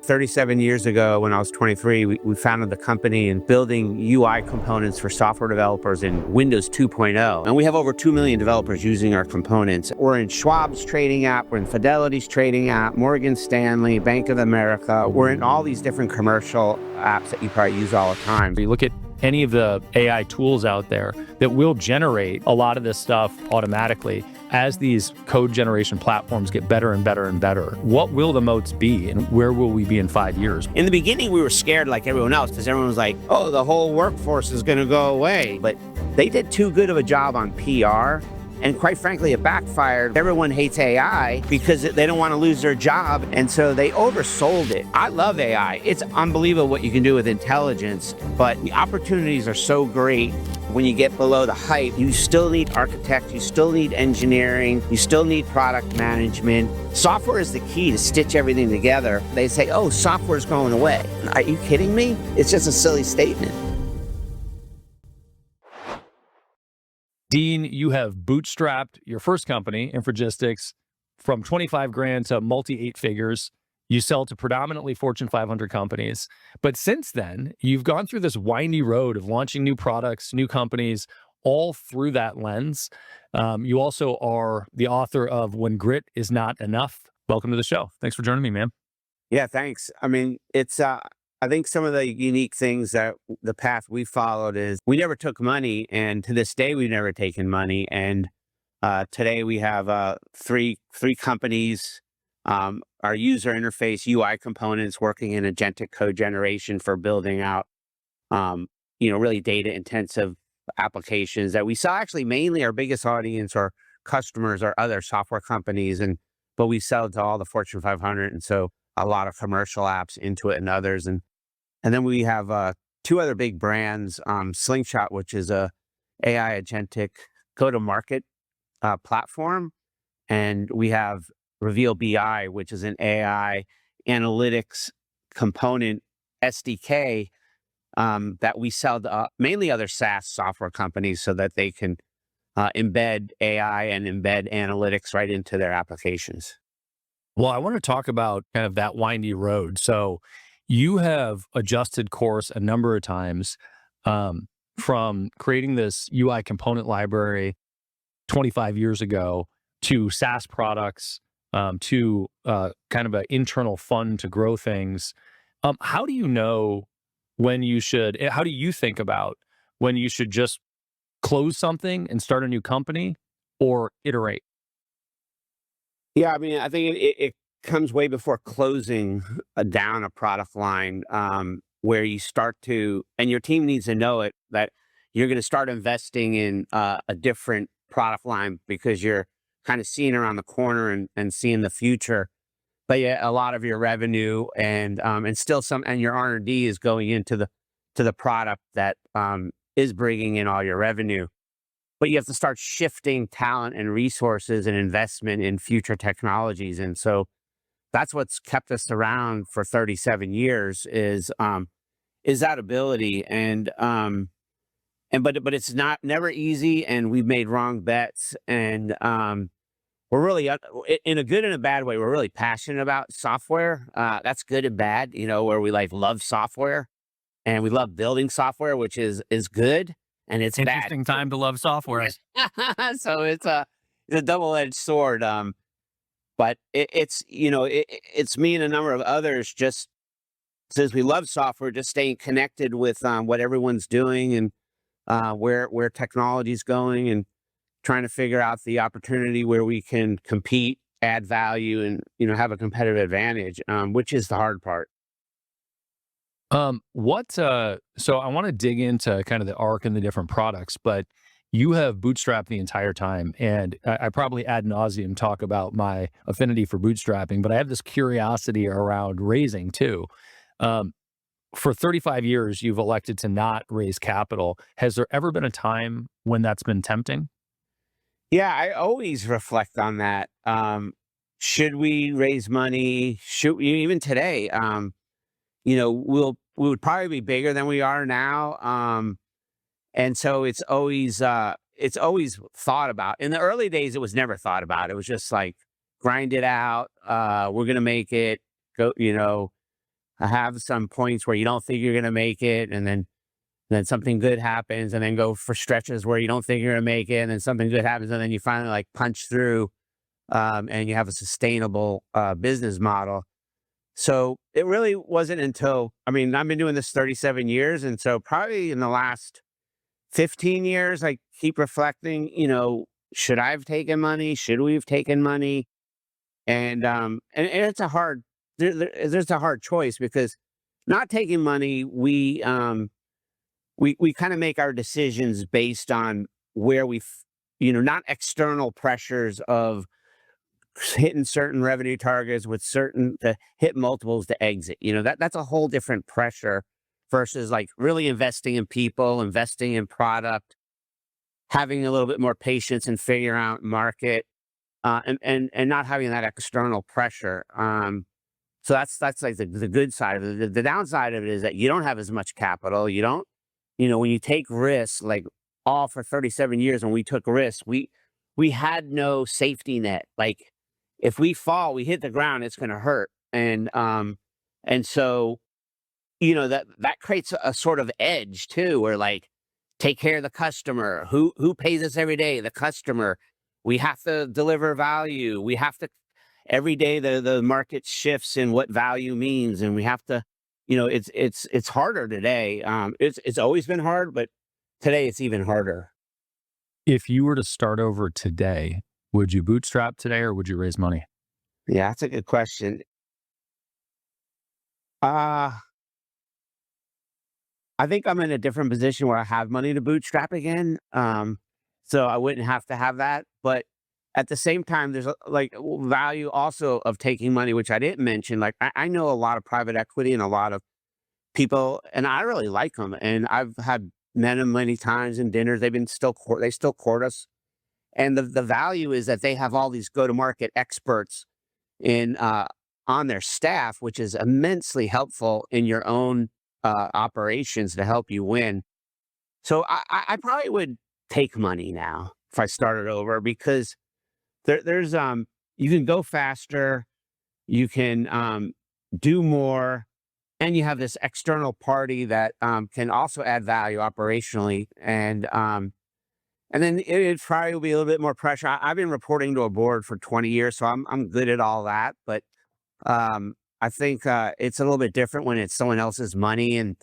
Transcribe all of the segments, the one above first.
37 years ago, when I was 23, we founded the company and building UI components for software developers in Windows 2.0. And we have over 2 million developers using our components. We're in Schwab's trading app, we're in Fidelity's trading app, Morgan Stanley, Bank of America. We're in all these different commercial apps that you probably use all the time. You look at any of the AI tools out there that will generate a lot of this stuff automatically. As these code generation platforms get better and better and better, what will the moats be and where will we be in 5 years? In the beginning, we were scared like everyone else because everyone was like, oh, the whole workforce is going to go away. But they did too good of a job on PR. And quite frankly, it backfired. Everyone hates AI because they don't want to lose their job. And so they oversold it. I love AI. It's unbelievable what you can do with intelligence, but the opportunities are so great. When you get below the hype, you still need architects, you still need engineering, you still need product management. Software is the key to stitch everything together. They say, oh, software's going away. Are you kidding me? It's just a silly statement. Dean, you have bootstrapped your first company, Infragistics, from 25 grand to multi 8 figures. You sell to predominantly Fortune 500 companies. But since then, you've gone through this windy road of launching new products, new companies, all through that lens. You also are the author of When Grit Is Not Enough. Welcome to the show. Thanks for joining me, man. Yeah, thanks. I mean, it's, I think some of the unique things that the path we followed is we never took money. And to this day, we've never taken money. And today we have three companies. Our user interface UI components working in agentic code generation for building out, really data intensive applications that we saw. Actually, mainly our biggest audience or customers are other software companies, but we sell to all the Fortune 500. And so a lot of commercial apps, Intuit and others. And then we have two other big brands, Slingshot, which is a AI agentic go-to-market platform. And we have Reveal BI, which is an AI analytics component SDK that we sell to mainly other SaaS software companies so that they can embed AI and embed analytics right into their applications. Well, I want to talk about kind of that windy road. So you have adjusted course a number of times from creating this UI component library 25 years ago to SaaS products, to kind of an internal fund to grow things. How do you know when you should, how do you think about when you should just close something and start a new company or iterate? Yeah, I mean, I think it comes way before closing down a product line where you start to, and your team needs to know it, that you're going to start investing in a different product line because you're kind of seeing around the corner and seeing the future. But yeah, a lot of your revenue and still and your R&D is going into the product that is bringing in all your revenue. But you have to start shifting talent and resources and investment in future technologies. And so that's what's kept us around for 37 years is that ability. But it's never easy, and we've made wrong bets, and we're really, in a good and a bad way, we're really passionate about software. That's good and bad, where we love software and we love building software, which is good, and it's Interesting bad. time to love software. So it's a double-edged sword. But it's me and a number of others, just since we love software, just staying connected with what everyone's doing and where technology is going, and trying to figure out the opportunity where we can compete, add value, and have a competitive advantage, which is the hard part. So I want to dig into kind of the arc and the different products, but you have bootstrapped the entire time. And I probably ad nauseum talk about my affinity for bootstrapping, but I have this curiosity around raising too. For 35 years, you've elected to not raise capital. Has there ever been a time when that's been tempting? Yeah, I always reflect on that. Should we raise money? Should we, even today? We would probably be bigger than we are now. And so it's always thought about. In the early days, it was never thought about. It was just like, grind it out. We're going to make it go, have some points where you don't think you're going to make it, and then something good happens, and then go for stretches where you don't think you're going to make it, and then something good happens, and then you finally like punch through, and you have a sustainable business model. So it really wasn't until, I mean, I've been doing this 37 years. And so probably in the last 15 years, I keep reflecting, should I have taken money? Should we have taken money? And it's a hard, there's a hard choice, because not taking money, we kind of make our decisions based on where not external pressures of hitting certain revenue targets with certain to hit multiples to exit. That's a whole different pressure versus like really investing in people, investing in product, having a little bit more patience and figuring out market, and not having that external pressure. So that's like the good side of it. The downside of it is that you don't have as much capital. You don't, when you take risks, like all for 37 years when we took risks, we had no safety net. Like if we fall, we hit the ground, it's going to hurt. And so, that creates a sort of edge too, where like, take care of the customer. Who pays us every day? The customer. We have to deliver value. We have to, every day the market shifts in what value means. And we have to, it's harder today. It's always been hard, but today it's even harder. If you were to start over today, would you bootstrap today or would you raise money? Yeah, that's a good question. I think I'm in a different position where I have money to bootstrap again. So I wouldn't have to have that. But at the same time, there's like value also of taking money, which I didn't mention. Like I know a lot of private equity and a lot of people, and I really like them. And I've met them many times in dinners. They still court us. And the value is that they have all these go-to-market experts in on their staff, which is immensely helpful in your own operations to help you win. So I probably would take money now if I started over, because there's you can go faster, you can do more, and you have this external party that can also add value operationally, and then it probably will be a little bit more pressure. I've been reporting to a board for 20 years, so I'm good at all that. But I think it's a little bit different when it's someone else's money, and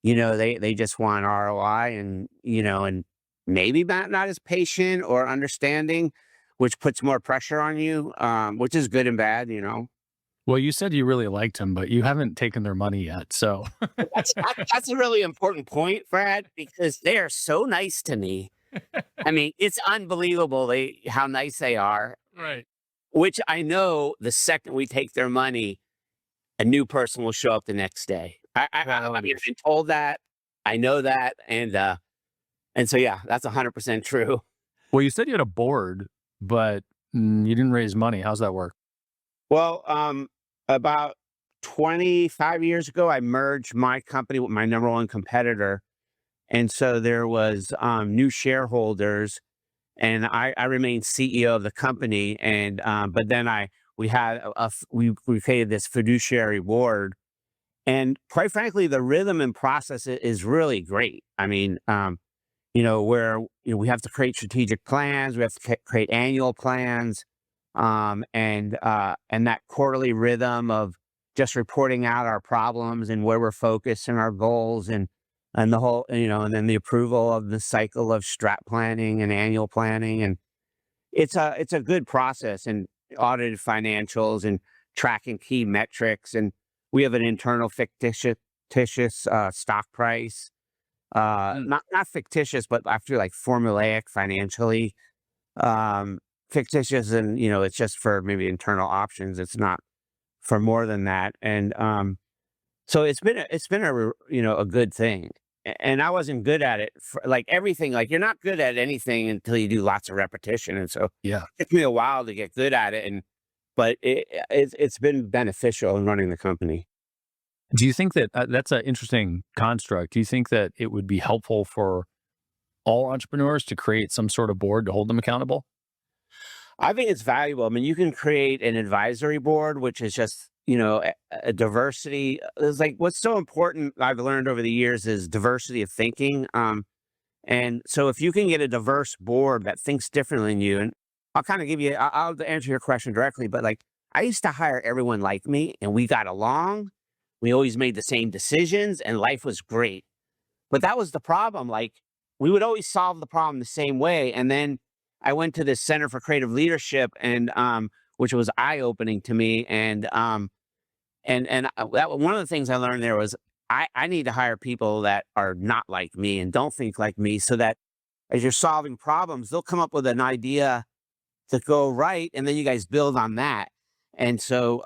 they just want ROI, and maybe not as patient or understanding, which puts more pressure on you, which is good and bad. Well, you said you really liked them, but you haven't taken their money yet. So That's a really important point, Brad, because they are so nice to me. I mean, it's unbelievable how nice they are. right. Which I know the second we take their money, a new person will show up the next day. I've been told that. I know that, and so yeah, that's 100% true. Well, you said you had a board, but you didn't raise money. How's that work? Well, about 25 years ago, I merged my company with my number one competitor, and so there was new shareholders, and I remained CEO of the company, and but then we had we created this fiduciary board, and quite frankly, the rhythm and process is really great. I mean, where we have to create strategic plans, we have to create annual plans, and that quarterly rhythm of just reporting out our problems and where we're focused and our goals, and the whole, and then the approval of the cycle of strat planning and annual planning. And it's a good process, and audited financials and tracking key metrics. And we have an internal fictitious stock price, not fictitious, but I feel like formulaic financially, fictitious. And, it's just for maybe internal options. It's not for more than that. And, so it's been a good thing. And I wasn't good at it for like everything. Like you're not good at anything until you do lots of repetition. And so Yeah. it took me a while to get good at it. But it's been beneficial in running the company. Do you think that that's an interesting construct? Do you think that it would be helpful for all entrepreneurs to create some sort of board to hold them accountable? I think it's valuable. I mean, you can create an advisory board, which is just, a diversity. It's like what's so important I've learned over the years is diversity of thinking. And so if you can get a diverse board that thinks differently than you, and I'll kind of give you, I'll answer your question directly, but like I used to hire everyone like me and we got along. We always made the same decisions and life was great. But that was the problem. Like we would always solve the problem the same way. And then I went to this Center for Creative Leadership and, which was eye opening to me. That one of the things I learned there was I need to hire people that are not like me and don't think like me so that as you're solving problems, they'll come up with an idea to go right. And then you guys build on that. And so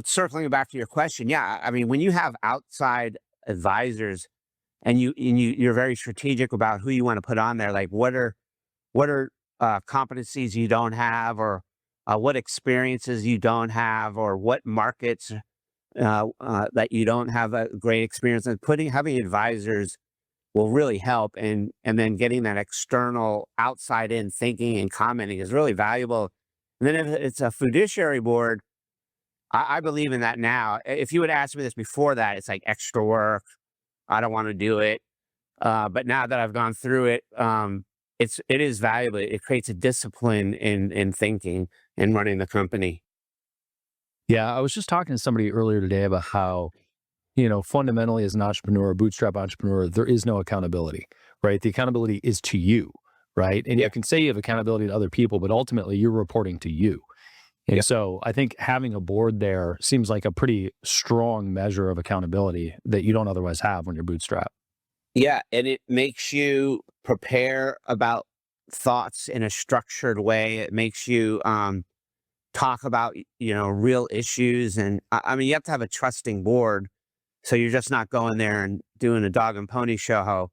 circling back to your question, yeah, I mean, when you have outside advisors and you're very strategic about who you want to put on there, like what are competencies you don't have, or what experiences you don't have, or what markets that you don't have a great experience in. Having advisors will really help, and then getting that external outside in thinking and commenting is really valuable. And then if it's a fiduciary board, I believe in that now. If you would ask me this before that, it's like extra work. I don't want to do it. But now that I've gone through it, it is valuable. It creates a discipline in thinking and running the company. Yeah, I was just talking to somebody earlier today about how, fundamentally as an entrepreneur, a bootstrap entrepreneur, there is no accountability, right? The accountability is to you, right? And Yeah. you can say you have accountability to other people, but ultimately you're reporting to you. And Yeah. so I think having a board there seems like a pretty strong measure of accountability that you don't otherwise have when you're bootstrapped. Yeah, and it makes you prepare about thoughts in a structured way. It makes you talk about real issues, and I mean you have to have a trusting board, so you're just not going there and doing a dog and pony show how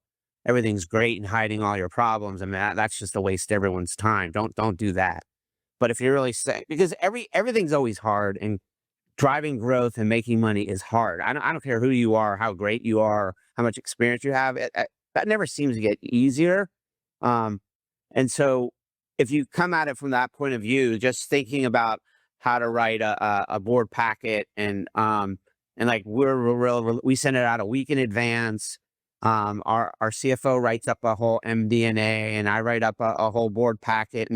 everything's great and hiding all your problems. I mean that's just a waste of everyone's time. Don't do that. But if you're really saying, because everything's always hard, and driving growth and making money is hard. I don't care who you are, how great you are, how much experience you have. That never seems to get easier. Um, and so, if you come at it from that point of view, just thinking about how to write a board packet, and like we send it out a week in advance. Our CFO writes up a whole MD&A, and I write up a whole board packet,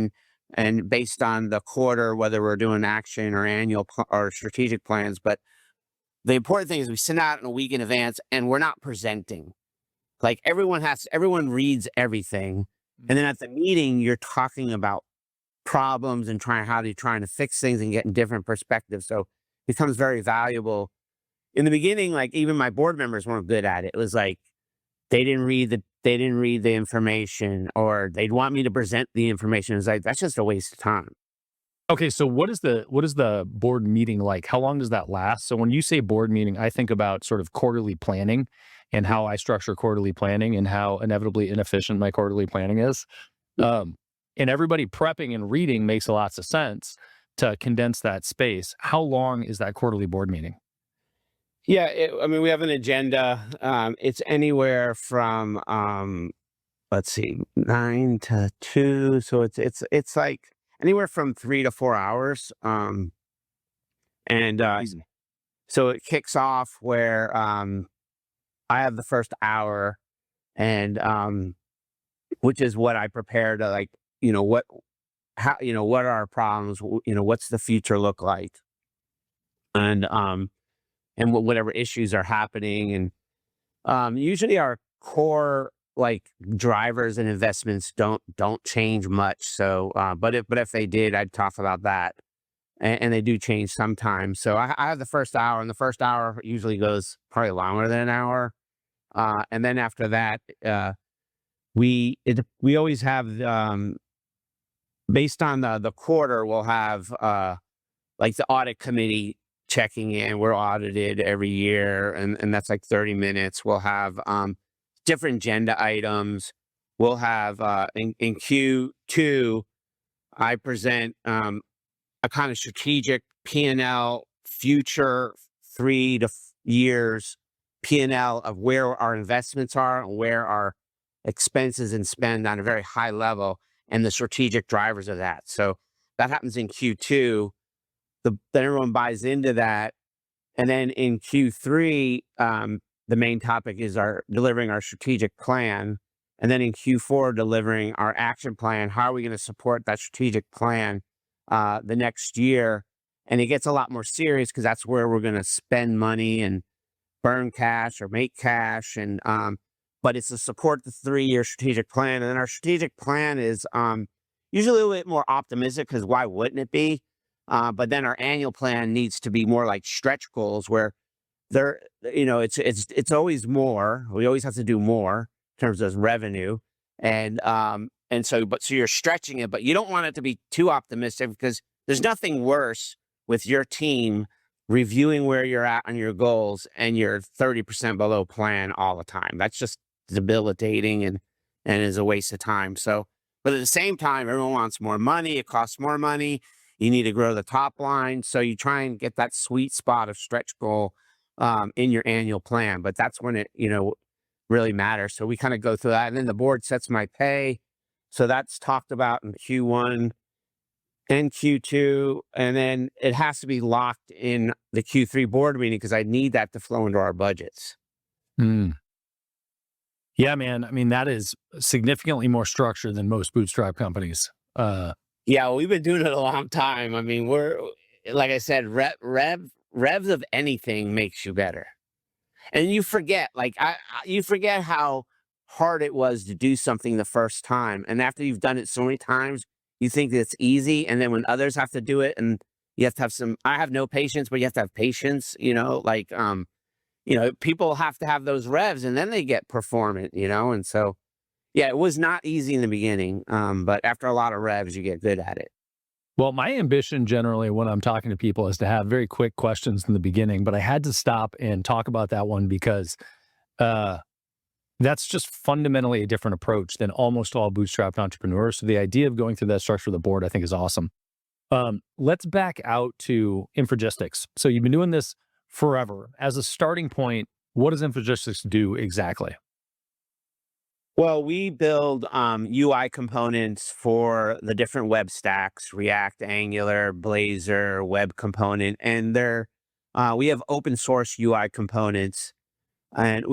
and based on the quarter, whether we're doing action or annual or strategic plans. But the important thing is we send out in a week in advance, and we're not presenting. Like everyone reads everything. And then at the meeting, you're talking about problems and how they're trying to fix things and getting different perspectives. So it becomes very valuable. In the beginning, like even my board members weren't good at it. It was like, they didn't read the information, or they'd want me to present the information. It's like, that's just a waste of time. Okay, so what is the board meeting like? How long does that last? So when you say board meeting, I think about sort of quarterly planning and how I structure quarterly planning and how inevitably inefficient my quarterly planning is. And everybody prepping and reading makes lots of sense to condense that space. How long is that quarterly board meeting? Yeah, I mean, we have an agenda. It's anywhere from let's see, 9 to 2. So it's like anywhere from 3 to 4 hours. And Easy. so it kicks off where I have the first hour, and which is what I prepare to, like, what what are our problems, what's the future look like, and whatever issues are happening. And usually our core like drivers and investments don't change much. So but if they did, I'd talk about that. And they do change sometimes. So I have the first hour, and the first hour usually goes probably longer than an hour. And then after that, we always have, based on the quarter, we'll have like the audit committee checking in. We're audited every year, and that's like 30 minutes. We'll have different agenda items. We'll have in Q2, I present a kind of strategic P&L, future 3 years P&L of where our investments are and where our expenses and spend on a very high level, and the strategic drivers of that. So that happens in Q2. then everyone buys into that. And then in Q3, the main topic is delivering our strategic plan. And then in Q4, delivering our action plan. How are we going to support that strategic plan the next year? And it gets a lot more serious because that's where we're going to spend money and burn cash or make cash. And but it's to support the 3-year strategic plan. And then our strategic plan is usually a little bit more optimistic, because why wouldn't it be? But then our annual plan needs to be more like stretch goals, where it's always more. We always have to do more in terms of revenue, and so you're stretching it, but you don't want it to be too optimistic, because there's nothing worse with your team reviewing where you're at on your goals and you're 30% below plan all the time. That's just debilitating and is a waste of time. So, but at the same time, everyone wants more money. It costs more money. You need to grow the top line. So you try and get that sweet spot of stretch goal in your annual plan. But that's when it, really matters. So we kind of go through that. And then the board sets my pay. So that's talked about in Q1 and Q2. And then it has to be locked in the Q3 board meeting, because I need that to flow into our budgets. Yeah, man. I mean, that is significantly more structured than most bootstrap companies. Yeah, we've been doing it a long time. I mean, we're, like I said, revs of anything makes you better. And you forget, you forget how hard it was to do something the first time. And after you've done it so many times, you think that it's easy. And then when others have to do it, and you have to have I have no patience, but you have to have patience, people have to have those revs, and then they get performant, and so, yeah, it was not easy in the beginning. But after a lot of revs, you get good at it. Well, my ambition generally when I'm talking to people is to have very quick questions in the beginning, but I had to stop and talk about that one because that's just fundamentally a different approach than almost all bootstrapped entrepreneurs. So the idea of going through that structure of the board, I think, is awesome. Let's back out to Infragistics. So you've been doing this forever. As a starting point, what does Infragistics do exactly? Well, we build UI components for the different web stacks: React, Angular, Blazor, Web Component, and we have open source UI components, and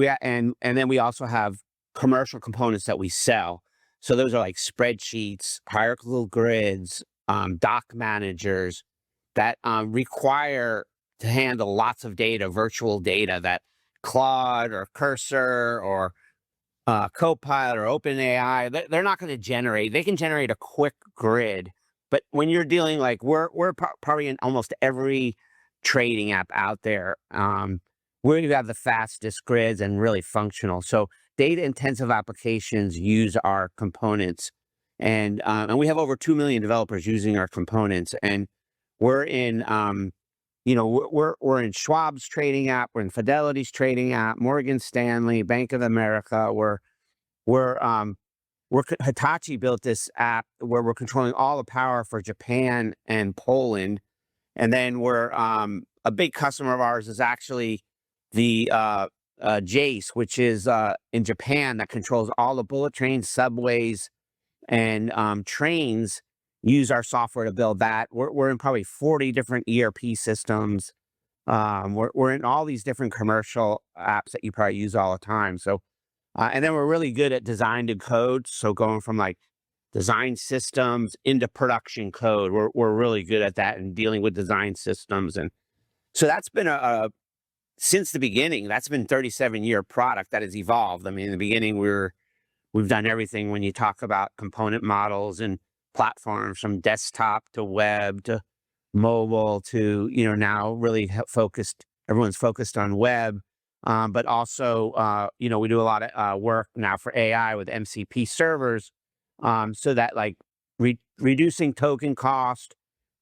then we also have commercial components that we sell. So those are like spreadsheets, hierarchical grids, doc managers that require to handle lots of data, virtual data that Claude or Cursor or Copilot or OpenAI, they're not going to generate. They can generate a quick grid, but when you're dealing, we're probably in almost every trading app out there, where you have the fastest grids and really functional. So data intensive applications use our components, and we have over 2 million developers using our components, and we're in we're in Schwab's trading app, we're in Fidelity's trading app, Morgan Stanley, Bank of America. Hitachi built this app where we're controlling all the power for Japan and Poland. And then a big customer of ours is actually the Jace, which is in Japan, that controls all the bullet trains, subways, and trains. Use our software to build that. We're in probably 40 different ERP systems. We're in all these different commercial apps that you probably use all the time. So, and then we're really good at design to code. So going from design systems into production code, we're really good at that, and dealing with design systems. And so that's been since the beginning, that's been 37-year product that has evolved. I mean, in the beginning, we've done everything when you talk about component models and platforms, from desktop to web to mobile to, now really everyone's focused on web. But also, we do a lot of work now for AI with MCP servers, so that reducing token cost,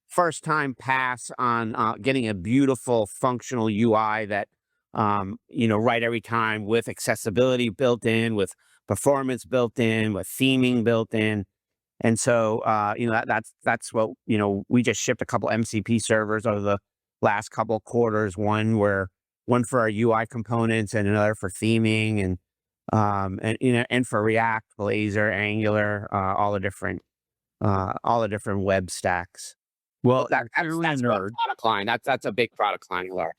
first time pass on getting a beautiful functional UI that, right every time, with accessibility built in, with performance built in, with theming built in. And so, that's what, we just shipped a couple MCP servers over the last couple quarters, one for our UI components and another for theming, and for React, Blazor, Angular, all the different web stacks. Well, That, you're clearly a that's one nerd. product line. That's a big product line, Laura.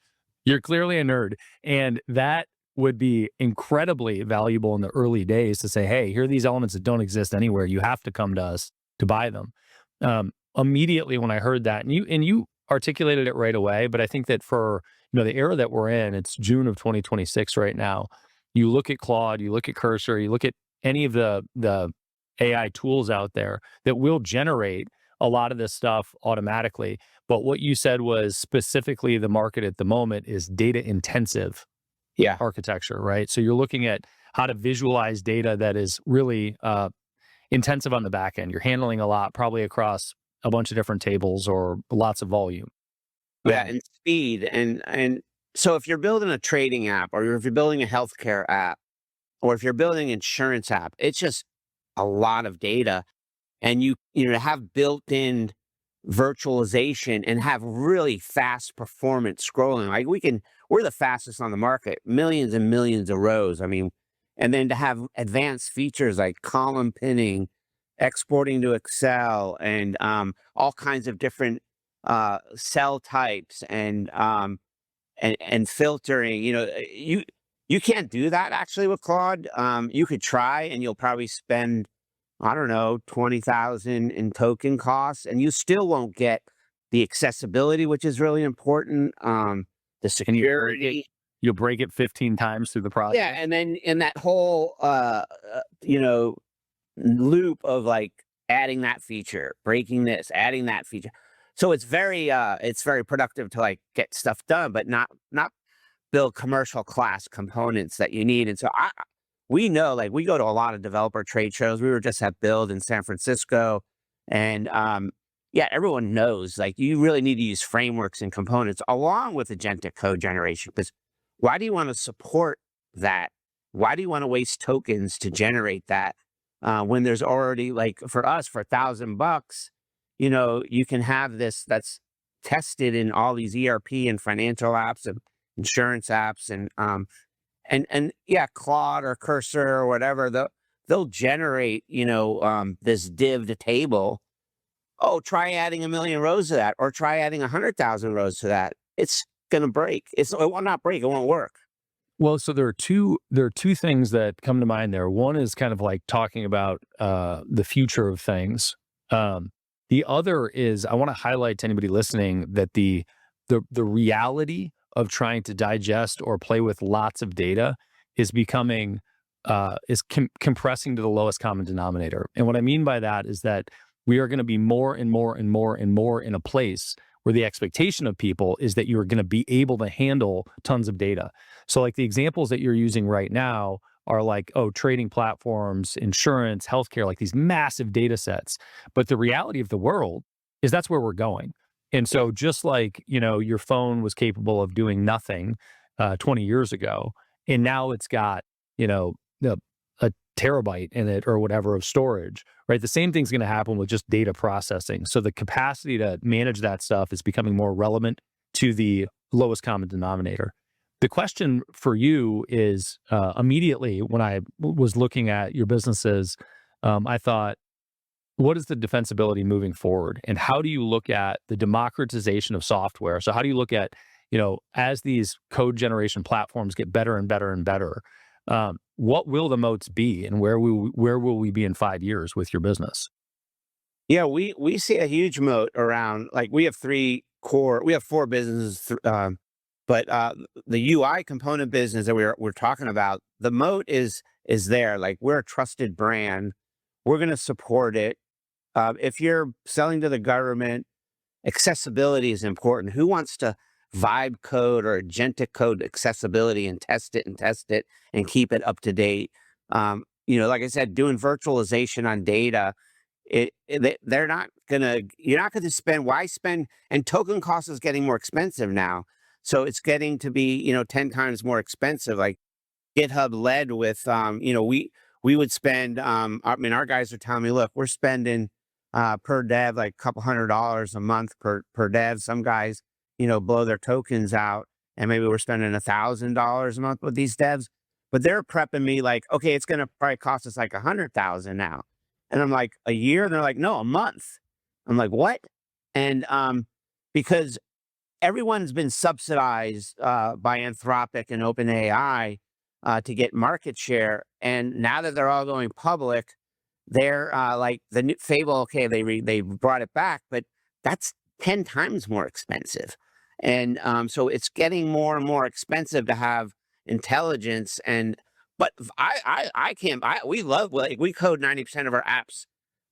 You're clearly a nerd. And that would be incredibly valuable in the early days to say, hey, here are these elements that don't exist anywhere. You have to come to us to buy them. Immediately when I heard that, and you articulated it right away, but I think that for the era that we're in, it's June of 2026 right now. You look at Claude, you look at Cursor, you look at any of the AI tools out there that will generate a lot of this stuff automatically. But what you said was specifically the market at the moment is data intensive Yeah. architecture, right? So you're looking at how to visualize data that is really intensive on the back end. You're handling a lot, probably across a bunch of different tables or lots of volume. Yeah, and speed. And so if you're building a trading app, or if you're building a healthcare app, or if you're building an insurance app, it's just a lot of data. And to have built-in virtualization and have really fast performance scrolling. Like we're the fastest on the market, millions and millions of rows. I mean, and then to have advanced features like column pinning, exporting to Excel, and all kinds of different cell types and filtering. You can't do that actually with Claude. You could try, and you'll probably spend, I don't know, 20,000 in token costs, and you still won't get the accessibility, which is really important. The security. You'll break it 15 times through the process. Yeah, and then in that whole loop of like adding that feature, breaking this, adding that feature. So it's very productive to like get stuff done, but not build commercial class components that you need. And so we know, like, we go to a lot of developer trade shows. We were just at Build in San Francisco, and yeah, everyone knows, like, you really need to use frameworks and components along with agentic code generation. Because why do you want to support that? Why do you want to waste tokens to generate that when there's already, like, for us, for $1,000, you can have this that's tested in all these ERP and financial apps and insurance apps, and yeah, Claude or Cursor or whatever, they'll generate, this div to table. Oh, try adding 1,000,000 rows to that, or try adding 100,000 rows to that. It's gonna break. It will not break. It won't work. Well, so there are two things that come to mind there. One is kind of like talking about the future of things. The other is, I want to highlight to anybody listening that the reality of trying to digest or play with lots of data is becoming compressing to the lowest common denominator. And what I mean by that is that we are going to be more and more and more and more in a place where the expectation of people is that you're going to be able to handle tons of data. So like the examples that you're using right now are like, trading platforms, insurance, healthcare, like these massive data sets. But the reality of the world is that's where we're going. And so just like, your phone was capable of doing nothing 20 years ago, and now it's got, a terabyte in it or whatever of storage, right? The same thing's going to happen with just data processing. So the capacity to manage that stuff is becoming more relevant to the lowest common denominator. The question for you is, immediately when I was looking at your businesses, I thought, what is the defensibility moving forward? And how do you look at the democratization of software? So how do you look at, as these code generation platforms get better and better and better, what will the moats be, and where will we be in 5 years with your business? Yeah, we see a huge moat around, like, we have four businesses, but the UI component business that we're talking about, the moat is there. Like, we're a trusted brand. We're going to support it. If you're selling to the government, accessibility is important. Who wants to vibe code or agentic code accessibility and test it and keep it up to date? Like I said, doing virtualization on data, you're not gonna spend. Why spend? And token cost is getting more expensive now, so it's getting to be 10 times more expensive. Like GitHub led with we would spend. Our guys are telling me, look, we're spending per dev like a couple $100 a month per dev. Some guys blow their tokens out, and maybe we're spending $1,000 a month with these devs. But they're prepping me like, okay, it's gonna probably cost us like 100,000 now. And I'm like, a year? And they're like, no, a month. I'm like, what? And because everyone's been subsidized by Anthropic and OpenAI to get market share. And now that they're all going public, they're like the new Fable. Okay, they brought it back, but that's 10 times more expensive. And so it's getting more and more expensive to have intelligence. And but I can't. We love, like, we code 90% of our apps,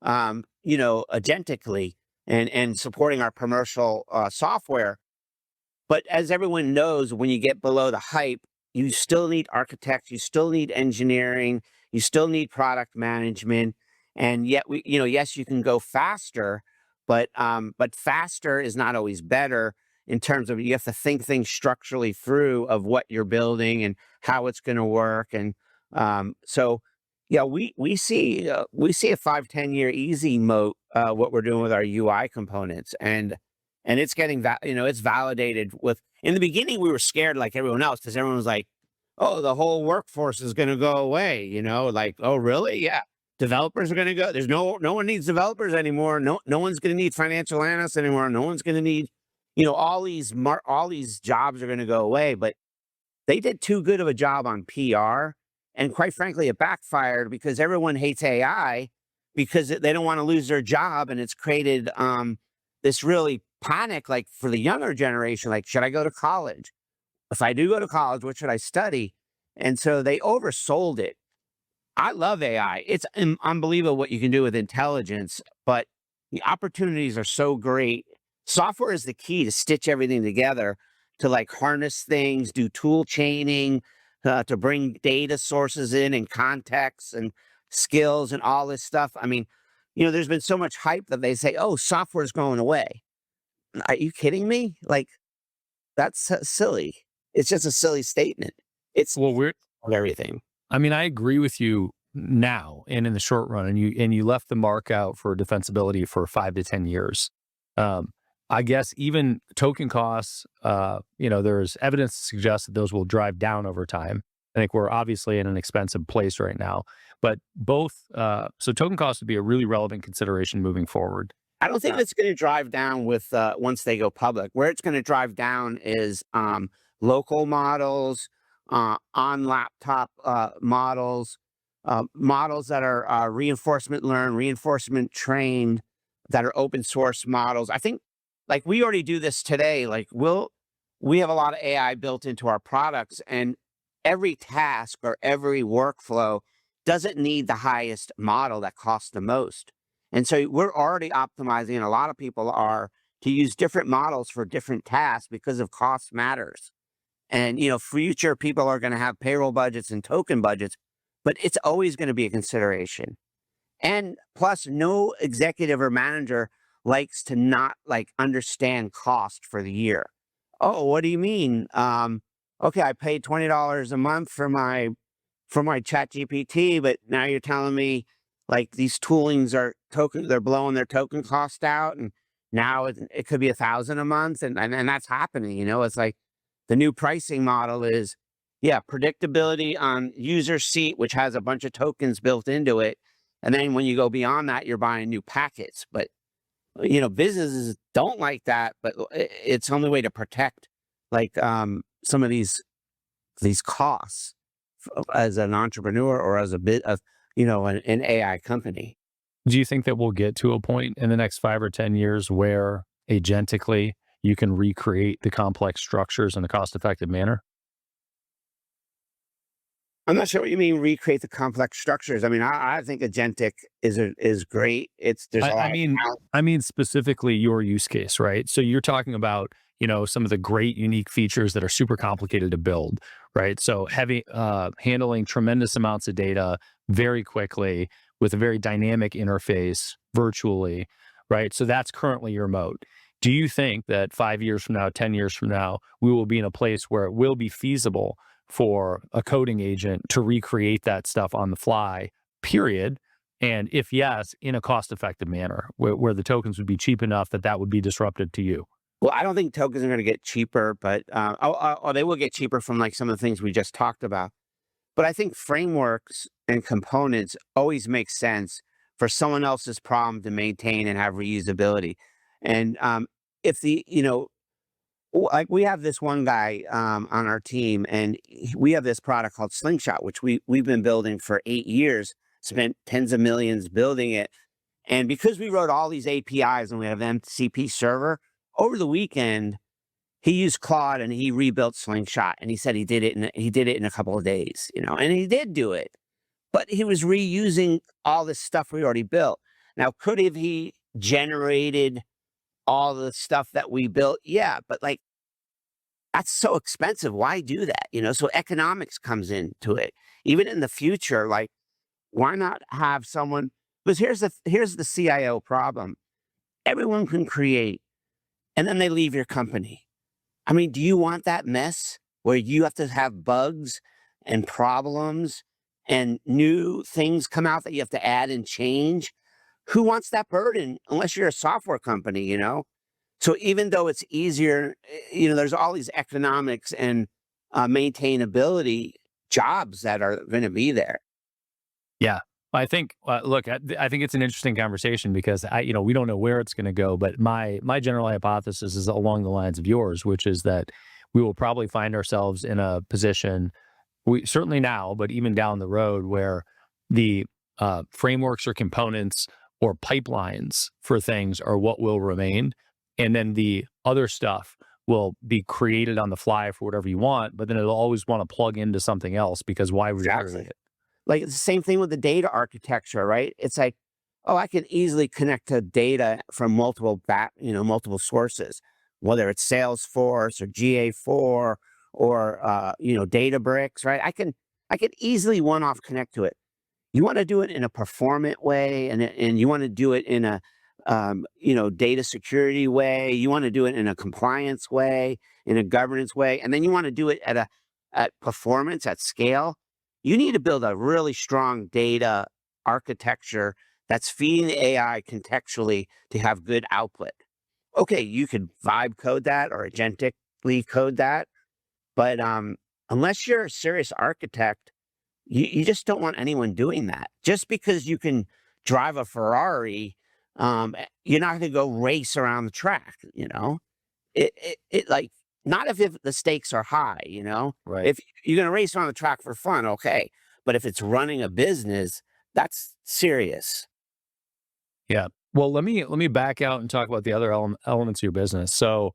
agentically and supporting our commercial software. But as everyone knows, when you get below the hype, you still need architects, you still need engineering, you still need product management. And yet yes, you can go faster, but faster is not always better in terms of you have to think things structurally through of what you're building and how it's going to work. And so yeah, we see a 5-10 year easy moat, what we're doing with our UI components. And it's getting it's validated with. In the beginning, we were scared like everyone else because everyone was like, "Oh, the whole workforce is going to go away." Like, "Oh, really? Yeah, developers are going to go. There's no one needs developers anymore. No one's going to need financial analysts anymore. No one's going to need, all these jobs are going to go away." But they did too good of a job on PR, and quite frankly, it backfired because everyone hates AI because they don't want to lose their job, and it's created this really panic, like for the younger generation, like, should I go to college? If I do go to college, what should I study? And so they oversold it. I love AI. It's unbelievable what you can do with intelligence, but the opportunities are so great. Software is the key to stitch everything together, to like harness things, do tool chaining, to bring data sources in and context and skills and all this stuff. I mean, there's been so much hype that they say, "Oh, software's going away." Are you kidding me? Like, that's silly. It's just a silly statement. It's Well, we're everything. I mean, I agree with you now and in the short run, and you left the mark out for defensibility for 5 to 10 years. I guess even token costs, there's evidence to suggest that those will drive down over time. I think we're obviously in an expensive place right now, but so token costs would be a really relevant consideration moving forward. I don't think it's going to drive down with once they go public. Where it's going to drive down is local models, on laptop models, models that are reinforcement learned, reinforcement trained, that are open source models. I think, like, we already do this today. Like, we have a lot of AI built into our products, and every task or every workflow doesn't need the highest model that costs the most. And so we're already optimizing, and a lot of people are, to use different models for different tasks because of cost matters. And, future people are going to have payroll budgets and token budgets, but it's always going to be a consideration. And plus, no executive or manager likes to not like understand cost for the year. "Oh, what do you mean? Okay, I paid $20 a month for my chat GPT, but now you're telling me like these toolings they're blowing their token cost out, and now it could be 1,000 a month." And that's happening. It's like the new pricing model is, yeah, predictability on user seat, which has a bunch of tokens built into it. And then when you go beyond that, you're buying new packets. But, businesses don't like that, but it's the only way to protect like some of these costs as an entrepreneur or as a bit of, an AI company. Do you think that we'll get to a point in the next 5 or 10 years where agentically you can recreate the complex structures in a cost-effective manner? I'm not sure what you mean, recreate the complex structures. I mean, I think agentic is great. There's a I lot of mean, talent. I mean specifically your use case, right? So you're talking about, some of the great unique features that are super complicated to build, right? So handling tremendous amounts of data very quickly with a very dynamic interface virtually, right? So that's currently your moat. Do you think that 5 years from now, 10 years from now, we will be in a place where it will be feasible for a coding agent to recreate that stuff on the fly, period? And if yes, in a cost-effective manner, where the tokens would be cheap enough that would be disruptive to you? Well, I don't think tokens are going to get cheaper, but they will get cheaper from like some of the things we just talked about. But I think frameworks and components always make sense for someone else's problem to maintain and have reusability. And if the, like we have this one guy on our team, and we have this product called Slingshot, which we've been building for 8 years, spent tens of millions building it. And because we wrote all these APIs and we have MCP server, over the weekend, he used Claude and he rebuilt Slingshot, and he said he did it in a couple of days, and he did do it, but he was reusing all this stuff we already built. Now, could have he generated all the stuff that we built? Yeah, but like, that's so expensive. Why do that? So economics comes into it. Even in the future, like, why not have someone? Because here's the CIO problem. Everyone can create, and then they leave your company. I mean, do you want that mess where you have to have bugs and problems and new things come out that you have to add and change? Who wants that burden unless you're a software company, So even though it's easier, there's all these economics and maintainability jobs that are going to be there. Yeah. I think, look, I think it's an interesting conversation because we don't know where it's going to go, but my general hypothesis is along the lines of yours, which is that we will probably find ourselves in a position, we certainly now, but even down the road, where the frameworks or components or pipelines for things are what will remain, and then the other stuff will be created on the fly for whatever you want, but then it'll always want to plug into something else because why Exactly. rewrite it? Like, it's the same thing with the data architecture, right? It's like, oh, I can easily connect to data from multiple sources, whether it's Salesforce or GA4 or Databricks, right? I can easily one-off connect to it. You want to do it in a performant way, and you want to do it in a data security way. You want to do it in a compliance way, in a governance way, and then you want to do it at performance, at scale. You need to build a really strong data architecture that's feeding the AI contextually to have good output. Okay, you could vibe code that or agentically code that, but unless you're a serious architect, you just don't want anyone doing that. Just because you can drive a Ferrari, you're not going to go race around the track. It like, not if the stakes are high. Right. If you're going to race around the track for fun, okay, but if it's running a business, that's serious. Yeah. Well, let me back out and talk about the other elements of your business. So,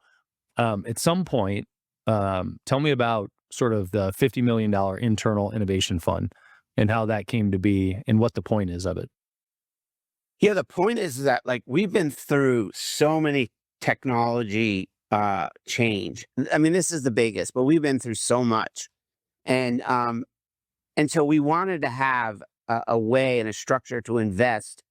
at some point, tell me about sort of the $50 million internal innovation fund and how that came to be and what the point is of it. Yeah, the point is that, like, we've been through so many technology change. I mean, this is the biggest, but we've been through so much. And so we wanted to have a way and a structure to invest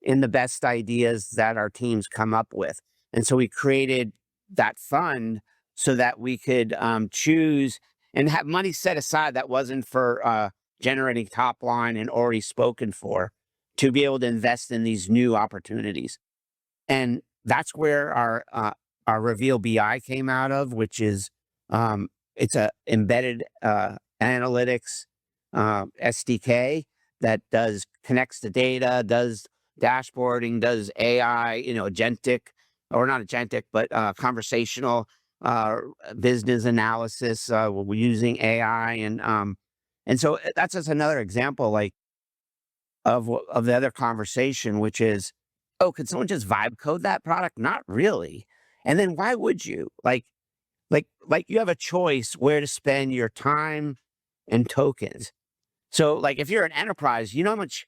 in the best ideas that our teams come up with. And so we created that fund so that we could choose and have money set aside that wasn't for generating top line and already spoken for, to be able to invest in these new opportunities. And that's where our Reveal BI came out of, which is it's a embedded analytics SDK that connects the data, does dashboarding, does AI, agentic, or not agentic, but conversational business analysis. We're using AI, and so that's just another example, like, of the other conversation, which is, oh, could someone just vibe code that product? Not really. And then why would you? Like you have a choice where to spend your time and tokens. So, like, if you're an enterprise, you know how much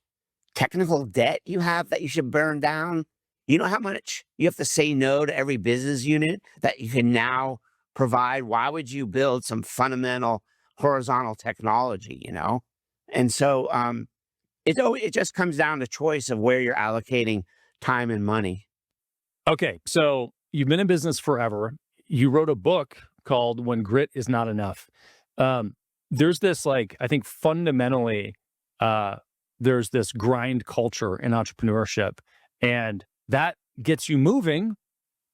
technical debt you have that you should burn down? You know how much you have to say no to every business unit that you can now provide? Why would you build some fundamental horizontal technology, And so it just comes down to choice of where you're allocating time and money. Okay. So you've been in business forever. You wrote a book called When Grit Is Not Enough. There's this, like, I think fundamentally, there's this grind culture in entrepreneurship, and that gets you moving.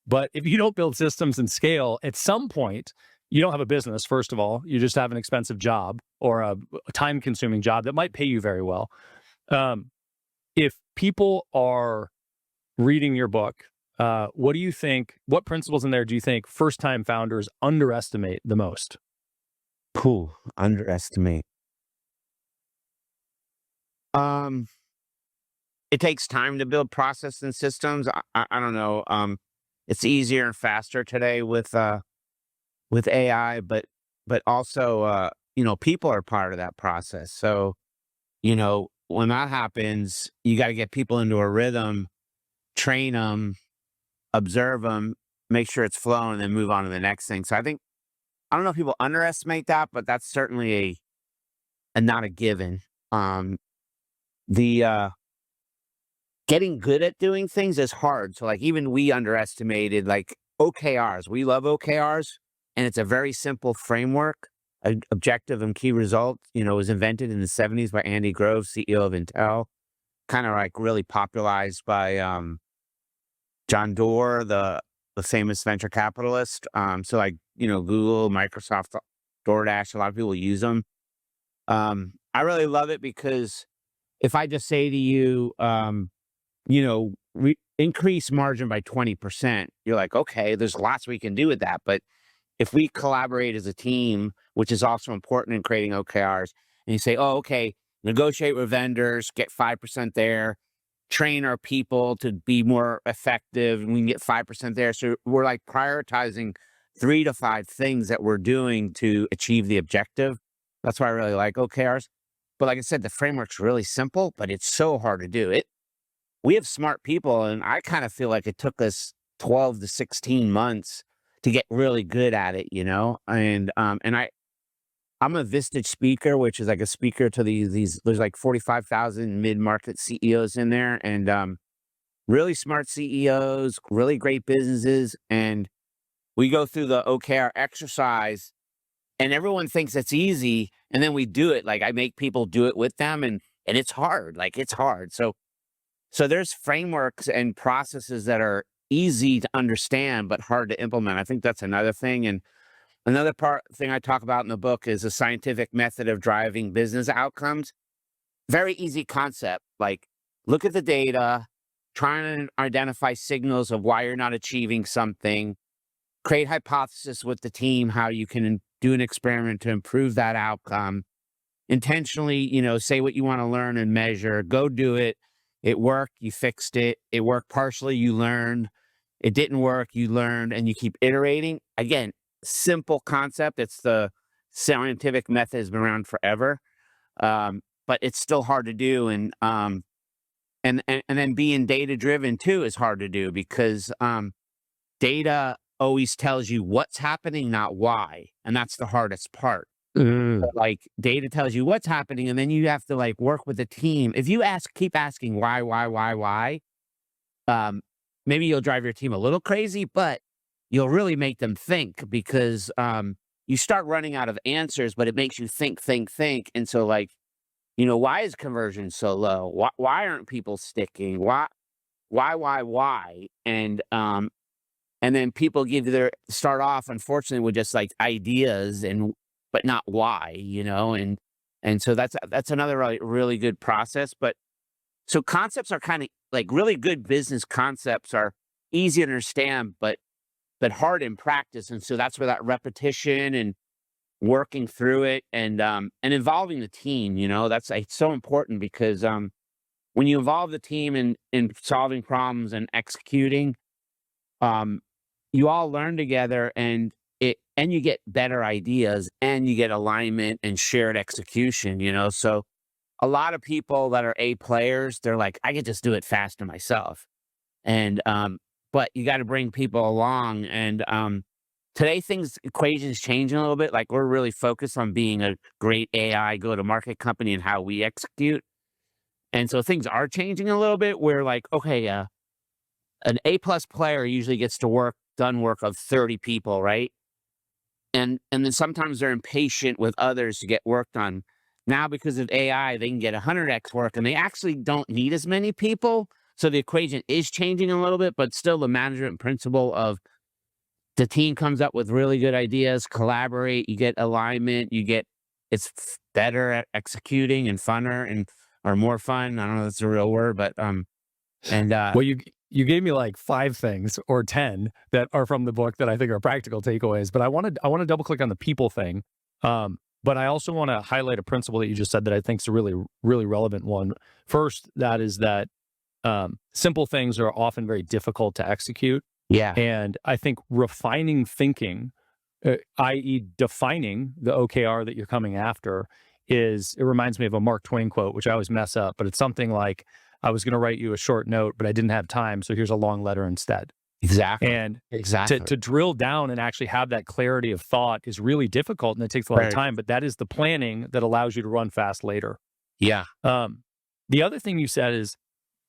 But if you don't build systems and scale, at some point, you don't have a business, first of all. You just have an expensive job or a time-consuming job that might pay you very well. If people are reading your book, what do you think, what principles in there do you think first-time founders underestimate the most? Underestimate. It takes time to build process and systems. I don't know. It's easier and faster today with AI, but also people are part of that process. So when that happens, you got to get people into a rhythm, train them, observe them, make sure it's flowing, and then move on to the next thing. So I don't know if people underestimate that, but that's certainly a not a given. The getting good at doing things is hard. So like even we underestimated like OKRs. We love OKRs, and it's a very simple framework. Objective and key result, was invented in the 70s by Andy Grove, CEO of Intel, kind of like really popularized by John Doerr, the famous venture capitalist. So like, Google, Microsoft, DoorDash, a lot of people use them. I really love it because if I just say to you, increase margin by 20%, you're like, okay, there's lots we can do with that. But if we collaborate as a team, which is also important in creating OKRs, and you say, oh, okay, negotiate with vendors, get 5% there, train our people to be more effective, and we can get 5% there. So we're like prioritizing 3 to 5 things that we're doing to achieve the objective. That's why I really like OKRs. But like I said, the framework's really simple, but it's so hard to do. We have smart people, and I kind of feel like it took us 12 to 16 months to get really good at it, and I'm a Vistage speaker, which is like a speaker to these there's like 45,000 mid-market CEOs in there, and really smart CEOs, really great businesses. And we go through the OKR exercise, and everyone thinks it's easy. And then we do it. Like I make people do it with them, and it's hard. Like it's hard. So there's frameworks and processes that are easy to understand, but hard to implement. I think that's another thing. And another thing I talk about in the book is a scientific method of driving business outcomes. Very easy concept. Like look at the data, try and identify signals of why you're not achieving something, create hypothesis with the team, how you can do an experiment to improve that outcome. Intentionally, say what you want to learn and measure, go do it. It worked, you fixed it. It worked partially, you learned. It didn't work, you learned, and you keep iterating. Again, simple concept. It's the scientific method, has been around forever, but it's still hard to do. And then being data driven too is hard to do because data always tells you what's happening, not why, and that's the hardest part. Like data tells you what's happening, and then you have to like work with the team. If you keep asking why, maybe you'll drive your team a little crazy, but you'll really make them think because you start running out of answers, but it makes you think. And so like, why is conversion so low? Why aren't people sticking? Why? And then people start off, unfortunately, with just like ideas but not why, and so that's another really good process. But so concepts are kind of like really good business concepts are easy to understand, but hard in practice. And so that's where that repetition and working through it and involving the team, that's like so important because when you involve the team in solving problems and executing, you all learn together and you get better ideas and you get alignment and shared execution, so a lot of people that are A players, they're like, I could just do it faster myself. And, but you got to bring people along. And, today equations changing a little bit. Like we're really focused on being a great AI go-to-market company and how we execute. And so things are changing a little bit. We're like, okay, an A+ player usually gets to done work of 30 people, right? And then sometimes they're impatient with others to get work done. Now, because of AI, they can get 100x work, and they actually don't need as many people. So the equation is changing a little bit, but still the management principle of the team comes up with really good ideas, collaborate, you get alignment, it's better at executing and funner or more fun. I don't know if that's a real word, but Well, you gave me like 5 things or 10 that are from the book that I think are practical takeaways, but I want to double click on the people thing. But I also want to highlight a principle that you just said that I think is a really, really relevant one. First, that is that simple things are often very difficult to execute. Yeah. And I think refining thinking, i.e. defining the OKR that you're coming after, it reminds me of a Mark Twain quote, which I always mess up, but it's something like, I was going to write you a short note, but I didn't have time, so here's a long letter instead. Exactly. And exactly. to drill down and actually have that clarity of thought is really difficult, and it takes a lot of time, but that is the planning that allows you to run fast later. Yeah. The other thing you said is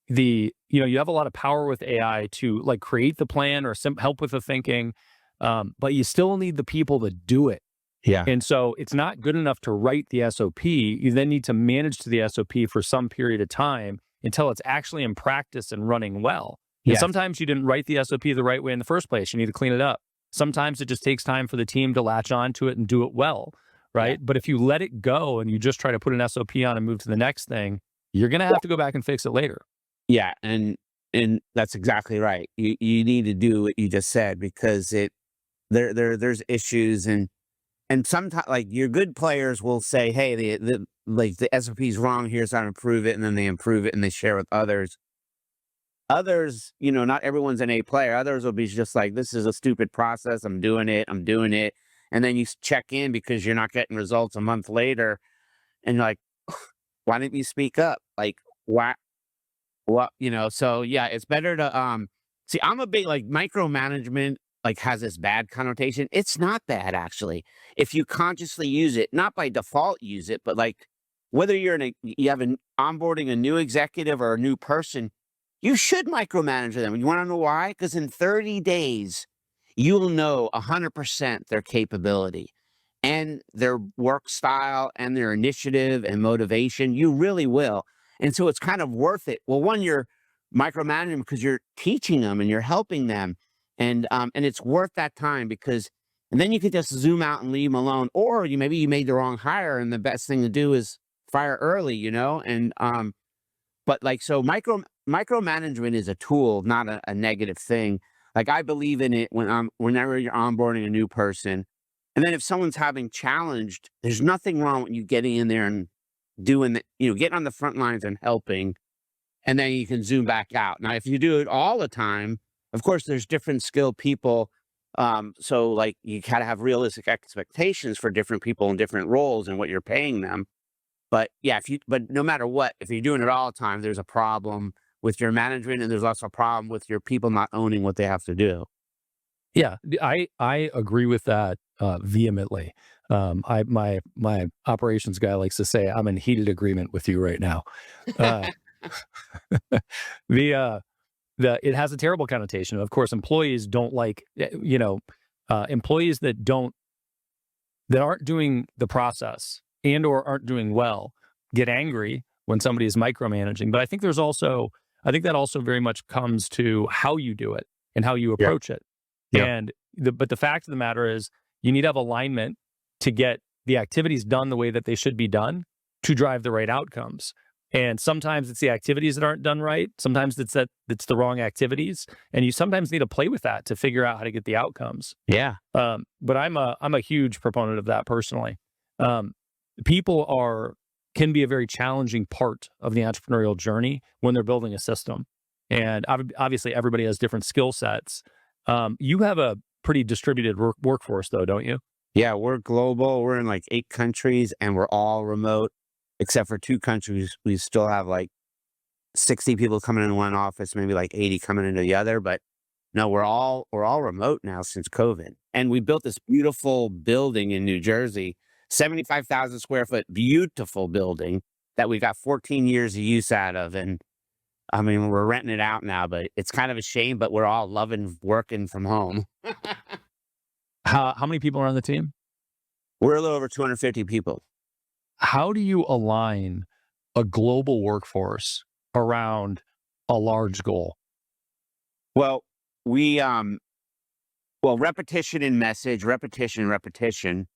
you have a lot of power with AI to like create the plan or help with the thinking, but you still need the people to do it. Yeah. And so it's not good enough to write the SOP. You then need to manage to the SOP for some period of time until it's actually in practice and running well. And Yes. sometimes you didn't write the SOP the right way in the first place. You need to clean it up. Sometimes it just takes time for the team to latch onto it and do it well, right? Yeah. But if you let it go and you just try to put an SOP on and move to the next thing, you're going to have to go back and fix it later. Yeah, and that's exactly right. You need to do what you just said, because there's issues, and sometimes, like, your good players will say, hey, the SOP is wrong, here's how to improve it, and then they improve it and they share with others. Others, not everyone's an A player. Others will be just like, this is a stupid process, I'm doing it. And then you check in because you're not getting results a month later, and you're like, why didn't you speak up? Like, why? Well, so yeah, it's better to see. I'm a big, like, micromanagement, like, has this bad connotation. It's not bad, actually, if you consciously use it, not by default use it, but like, whether you have onboarding a new executive or a new person, you should micromanage them. You want to know why? Because in 30 days, you'll know 100% their capability and their work style and their initiative and motivation. You really will. And so it's kind of worth it. Well, one, you're micromanaging because you're teaching them and you're helping them. And it's worth that time, and then you could just zoom out and leave them alone. Or maybe you made the wrong hire, and the best thing to do is fire early, and but like, so micromanagement is a tool, not a negative thing. Like, I believe in it whenever you're onboarding a new person. And then if someone's having challenged, there's nothing wrong with you getting in there and doing getting on the front lines and helping, and then you can zoom back out. Now, if you do it all the time, of course, there's different skilled people. So, like, you gotta have realistic expectations for different people in different roles and what you're paying them. But yeah, but no matter what, if you're doing it all the time, there's a problem with your management, and there's also a problem with your people not owning what they have to do. Yeah, I agree with that vehemently. My operations guy likes to say I'm in heated agreement with you right now. Uh, it has a terrible connotation. Of course, employees don't like employees that aren't doing the process and or aren't doing well get angry when somebody is micromanaging. But I think that also very much comes to how you do it and how you approach it. Yeah. And but the fact of the matter is, you need to have alignment to get the activities done the way that they should be done to drive the right outcomes. And sometimes it's the activities that aren't done right. Sometimes it's the wrong activities, and you sometimes need to play with that to figure out how to get the outcomes. Yeah. But I'm a huge proponent of that personally. People can be a very challenging part of the entrepreneurial journey when they're building a system, and obviously everybody has different skill sets. You have a pretty distributed workforce, though, don't you? Yeah, we're global. We're in like 8 countries, and we're all remote, except for 2 countries. We still have like 60 people coming in one office, maybe like 80 coming into the other. But no, we're all remote now since COVID. And we built this beautiful building in New Jersey, 75,000 square foot, beautiful building that we got 14 years of use out of. And I mean, we're renting it out now, but it's kind of a shame, but we're all loving working from home. How many people are on the team? We're a little over 250 people. How do you align a global workforce around a large goal? Well, repetition in message, repetition.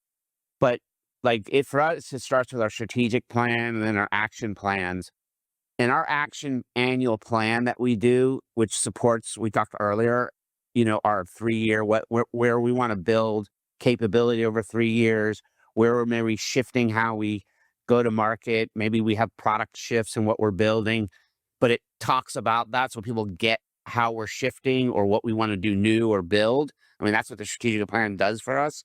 But like, for us, it starts with our strategic plan and then our action plans. our action annual plan that we do, which supports, we talked earlier, our 3-year, where we want to build capability over 3 years, where we're maybe shifting how we go to market. Maybe we have product shifts in what we're building, but it talks about that so people get how we're shifting or what we want to do new or build. I mean, that's what the strategic plan does for us.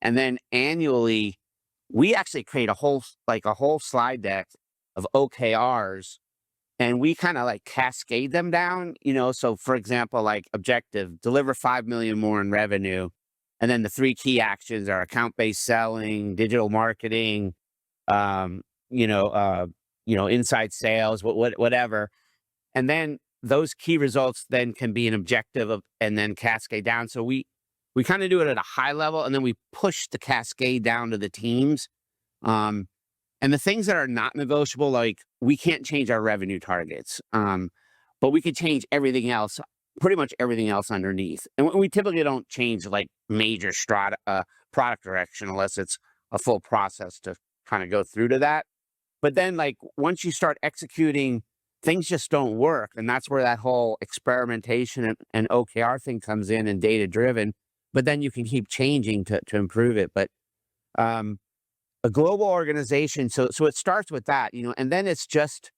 And then annually, we actually create a whole slide deck of OKRs, and we kind of like cascade them down, so for example, like objective, deliver 5 million more in revenue. And then the 3 key actions are account-based selling, digital marketing, inside sales, whatever. And then those key results then can be an objective and then cascade down. So we kind of do it at a high level, and then we push the cascade down to the teams. And the things that are not negotiable, like we can't change our revenue targets, but we could change everything else, pretty much everything else underneath. And we typically don't change like major product direction unless it's a full process to kind of go through to that. But then like once you start executing, things just don't work. And that's where that whole experimentation and OKR thing comes in, and data driven. But then you can keep changing to improve it. But a global organization, so it starts with that, and then it's just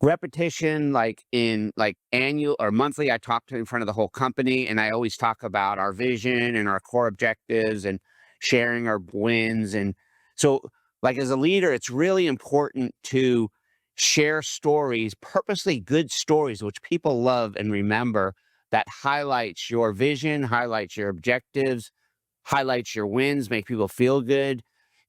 repetition, like in like annual or monthly. I talk to in front of the whole company, and I always talk about our vision and our core objectives and sharing our wins. And so like as a leader, it's really important to share stories, purposely good stories, which people love and remember, that highlights your vision, highlights your objectives, highlights your wins, make people feel good.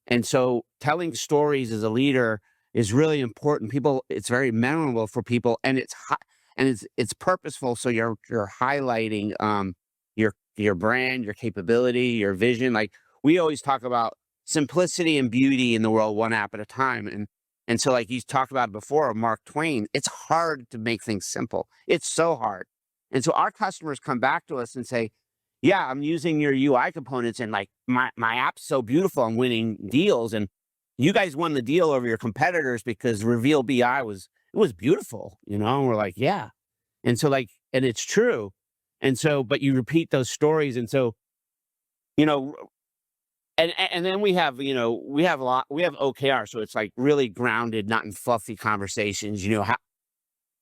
And so telling stories as a leader is really important. It's very memorable for people, and it's purposeful. So you're highlighting your brand, your capability, your vision. Like we always talk about simplicity and beauty in the world, one app at a time. And so like you talked about before, Mark Twain, it's hard to make things simple. It's so hard. And so our customers come back to us and say, yeah, I'm using your UI components, and like my app's so beautiful, I'm winning deals. And you guys won the deal over your competitors because Reveal BI was beautiful, and we're like, yeah. And so like, and it's true. And so, but you repeat those stories. And so, and then we have OKR. So it's like really grounded, not in fluffy conversations,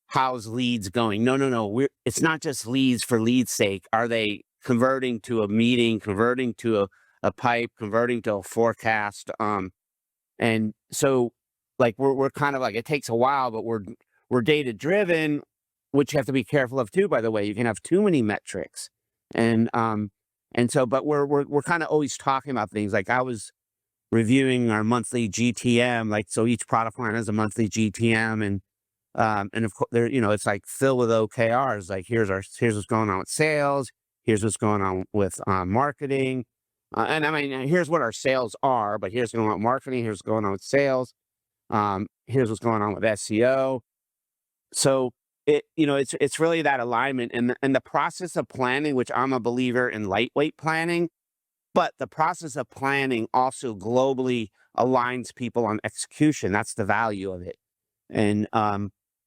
how's leads going? No. It's not just leads for leads sake. Are they converting to a meeting, converting to a pipe, converting to a forecast? And so like we're kind of like, it takes a while, but we're data driven, which you have to be careful of too, by the way. You can have too many metrics. And so, but we're kind of always talking about things. Like I was reviewing our monthly GTM, like, so each product line has a monthly GTM, and of course there, it's like filled with OKRs. Like here's what's going on with sales. Here's what's going on with marketing. And I mean, here's what our sales are, but here's what's going on with marketing. Here's what's going on with sales. Here's what's going on with SEO. So it's really that alignment and the process of planning, which I'm a believer in lightweight planning, but the process of planning also globally aligns people on execution. That's the value of it. And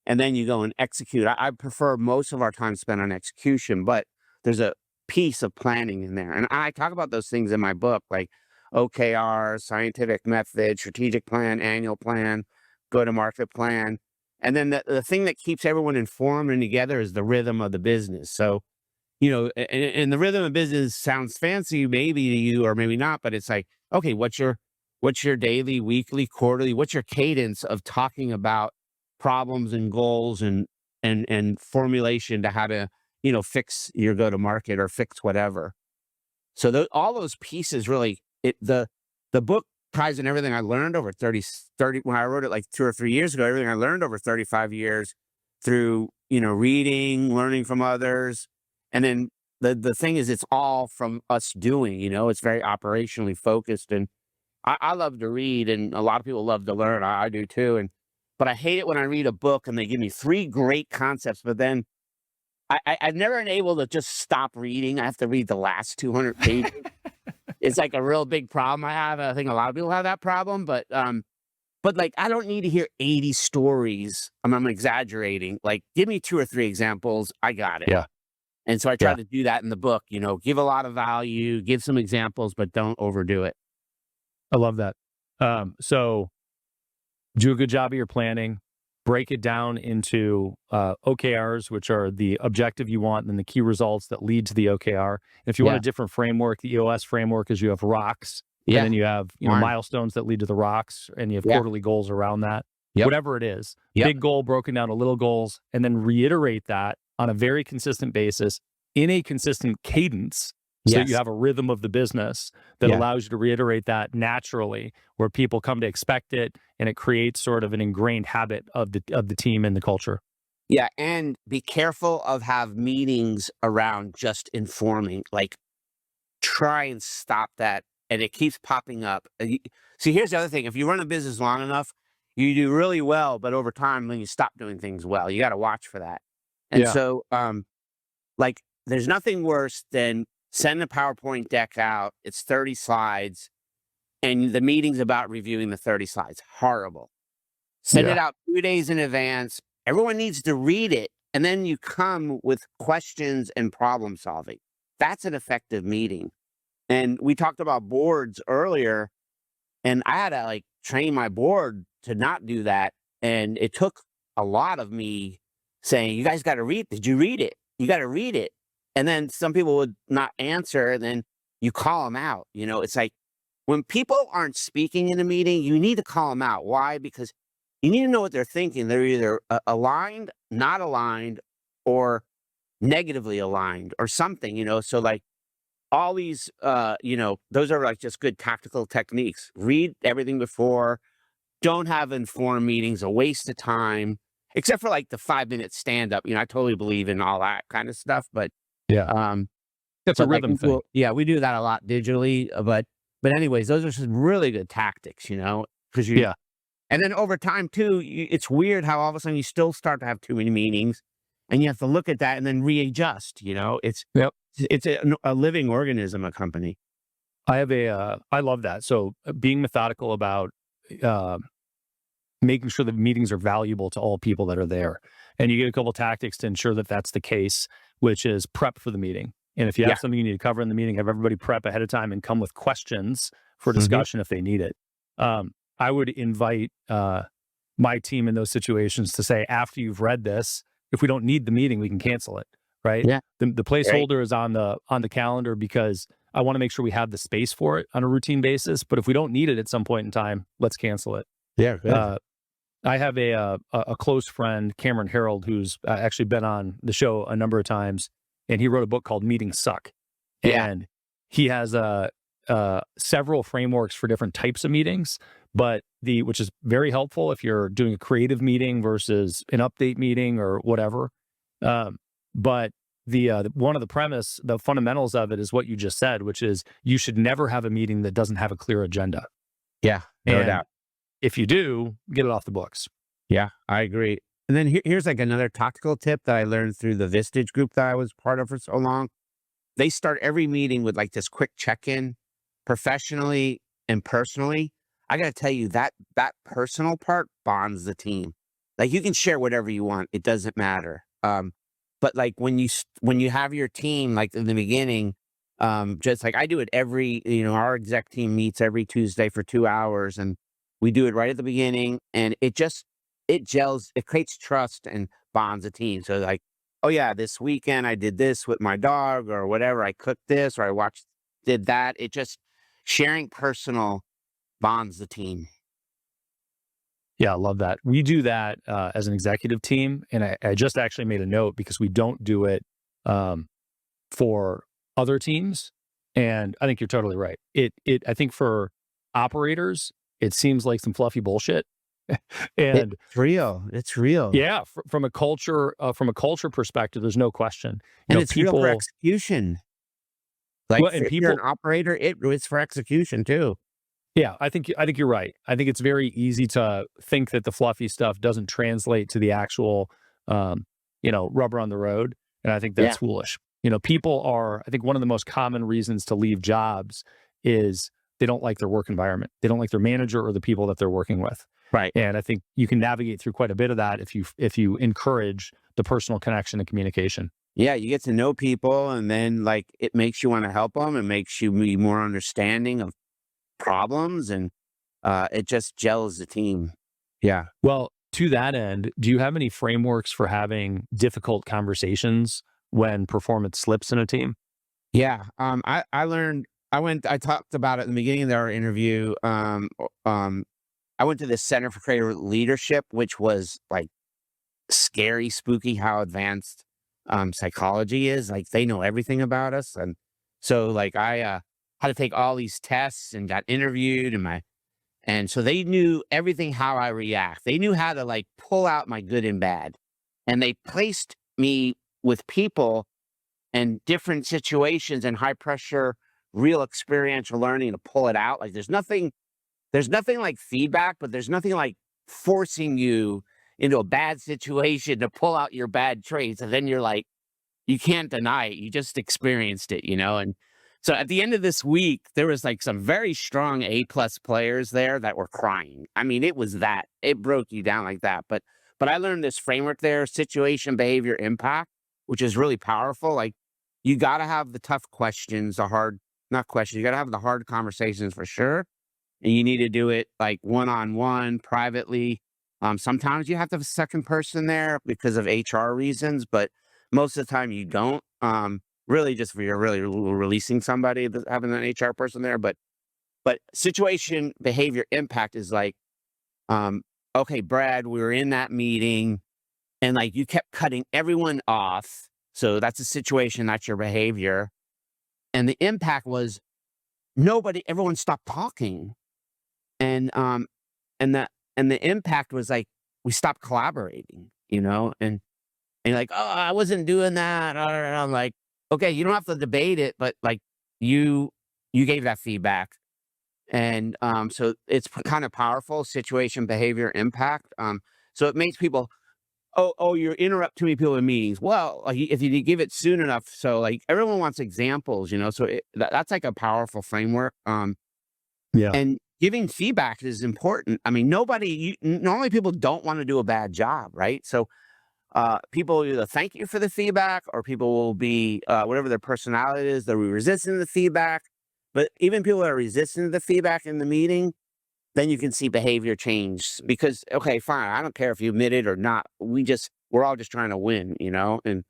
then you go and execute. I prefer most of our time spent on execution, but there's a piece of planning in there. And I talk about those things in my book, like OKR, scientific method, strategic plan, annual plan, go-to-market plan. And then the thing that keeps everyone informed and together is the rhythm of the business. So, and the rhythm of business sounds fancy maybe to you or maybe not, but it's like, okay, what's your daily, weekly, quarterly, what's your cadence of talking about problems and goals and formulation to how to, fix your go-to-market or fix whatever. So all those pieces really, the book ties in everything I learned over 30, when I wrote it like 2 or 3 years ago, everything I learned over 35 years through, reading, learning from others. And then the thing is, it's all from us doing, it's very operationally focused. And I love to read, and a lot of people love to learn. I do too. But I hate it when I read a book and they give me 3 great concepts, but then I've never been able to just stop reading. I have to read the last 200 pages. It's like a real big problem I have. I think a lot of people have that problem, but But like, I don't need to hear 80 stories. I'm exaggerating. Like, give me 2 or 3 examples. I got it. Yeah. And so I try Yeah. to do that in the book, give a lot of value, give some examples, but don't overdo it. I love that. So do a good job of your planning, break it down into OKRs, which are the objective you want, and then the key results that lead to the OKR. And if you want a different framework, the EOS framework is you have rocks, and then you have milestones that lead to the rocks, and you have quarterly goals around that. Whatever it is, big goal broken down to little goals, and then reiterate that on a very consistent basis in a consistent cadence. So that you have a rhythm of the business that allows you to reiterate that naturally, where people come to expect it, and it creates sort of an ingrained habit of the team and the culture. Yeah, and be careful of have meetings around just informing. Like, try and stop that, and it keeps popping up. See, here's the other thing: if you run a business long enough, you do really well, but over time, then you stop doing things well. You got to watch for that. And so, like, there's nothing worse than send a PowerPoint deck out. It's 30 slides, and the meeting's about reviewing the 30 slides. Horrible. Send it out 2 days in advance. Everyone needs to read it, and then you come with questions and problem solving. That's an effective meeting. And we talked about boards earlier, and I had to like train my board to not do that. And it took a lot of me saying, you guys got to read. Did you read it? You got to read it. And then some people would not answer, and then you call them out. It's like when people aren't speaking in a meeting, you need to call them out. Why? Because you need to know what they're thinking. They're either aligned, not aligned, or negatively aligned or something, so like all these, those are like just good tactical techniques. Read everything before. Don't have informed meetings, a waste of time, except for like the 5-minute stand up. I totally believe in all that kind of stuff, but that's a rhythm thing. We do that a lot digitally, but anyways, those are some really good tactics, because and then over time too, it's weird how all of a sudden you still start to have too many meetings, and you have to look at that and then readjust. It's a living organism, a company. I love that. So being methodical about making sure that meetings are valuable to all people that are there, and you get a couple tactics to ensure that that's the case, which is prep for the meeting. And if you have something you need to cover in the meeting, have everybody prep ahead of time and come with questions for discussion if they need it. I would invite my team in those situations to say, after you've read this, if we don't need the meeting, we can cancel it, right? Yeah. The placeholder is on the calendar because I want to make sure we have the space for it on a routine basis. But if we don't need it at some point in time, let's cancel it. Yeah. Good. I have a close friend, Cameron Harold, who's actually been on the show a number of times, and he wrote a book called Meetings Suck. And he has several frameworks for different types of meetings, but which is very helpful if you're doing a creative meeting versus an update meeting or whatever. But one of the fundamentals of it is what you just said, which is you should never have a meeting that doesn't have a clear agenda. Yeah, no doubt. If you do, get it off the books. Yeah, I agree. And then here's like another tactical tip that I learned through the Vistage group that I was part of for so long. They start every meeting with like this quick check-in, professionally and personally. I got to tell you that personal part bonds the team. Like, you can share whatever you want. It doesn't matter. But like when you have your team, like in the beginning, just like I do it our exec team meets every Tuesday for 2 hours, and we do it right at the beginning, and it gels, it creates trust and bonds a team. So like, oh yeah, this weekend I did this with my dog or whatever. I cooked this or I did that. It just sharing personal bonds the team. Yeah, I love that. We do that as an executive team, and I just actually made a note because we don't do it for other teams. And I think you're totally right. I think for operators, it seems like some fluffy bullshit. And it's real. It's real. Yeah, from a culture perspective, there's no question. And it's real for execution. Like, if you're an operator, it's for execution too. Yeah, I think you're right. I think it's very easy to think that the fluffy stuff doesn't translate to the actual, rubber on the road, and I think that's foolish. People are. I think one of the most common reasons to leave jobs is they don't like their work environment. They don't like their manager or the people that they're working with. Right. And I think you can navigate through quite a bit of that if you encourage the personal connection and communication. Yeah, you get to know people, and then like it makes you want to help them. It makes you be more understanding of problems, and it just gels the team. Yeah. Well, to that end, do you have any frameworks for having difficult conversations when performance slips in a team? Yeah. I learned, I talked about it in the beginning of our interview. I went to the Center for Creative Leadership, which was like scary, spooky how advanced psychology is. Like they know everything about us. And so like I had to take all these tests and got interviewed, and so they knew everything how I react. They knew how to like pull out my good and bad. And they placed me with people and different situations and high pressure, real experiential learning to pull it out. Like there's nothing like feedback, but there's nothing like forcing you into a bad situation to pull out your bad traits. And then you're like, you can't deny it. You just experienced it, And so at the end of this week, there was like some very strong A+ players there that were crying. I mean, it broke you down like that. But I learned this framework there, situation, behavior, impact, which is really powerful. Like you got to have the tough questions, not questions. You got to have the hard conversations for sure. And you need to do it like one-on-one, privately. Sometimes you have to have a second person there because of HR reasons, but most of the time you don't. Really just for you're really releasing somebody, having an HR person there. But situation, behavior, impact is like, okay, Brad, we were in that meeting and like you kept cutting everyone off. So that's a situation, that's your behavior. And the impact was everyone stopped talking. And the impact was like we stopped collaborating, and you're like, oh, I wasn't doing that. And I'm like, okay, you don't have to debate it, but like you gave that feedback. And so it's kind of powerful, situation, behavior, impact. So it makes people, oh, you interrupt too many people in meetings. Well, like if you give it soon enough, so like everyone wants examples, so that's like a powerful framework. Yeah. And giving feedback is important. I mean, normally people don't want to do a bad job, right? So people either thank you for the feedback, or people will be, whatever their personality is, they'll be resistant to the feedback. But even people that are resistant to the feedback in the meeting, then you can see behavior change because, okay, fine, I don't care if you admit it or not. We're all just trying to win, And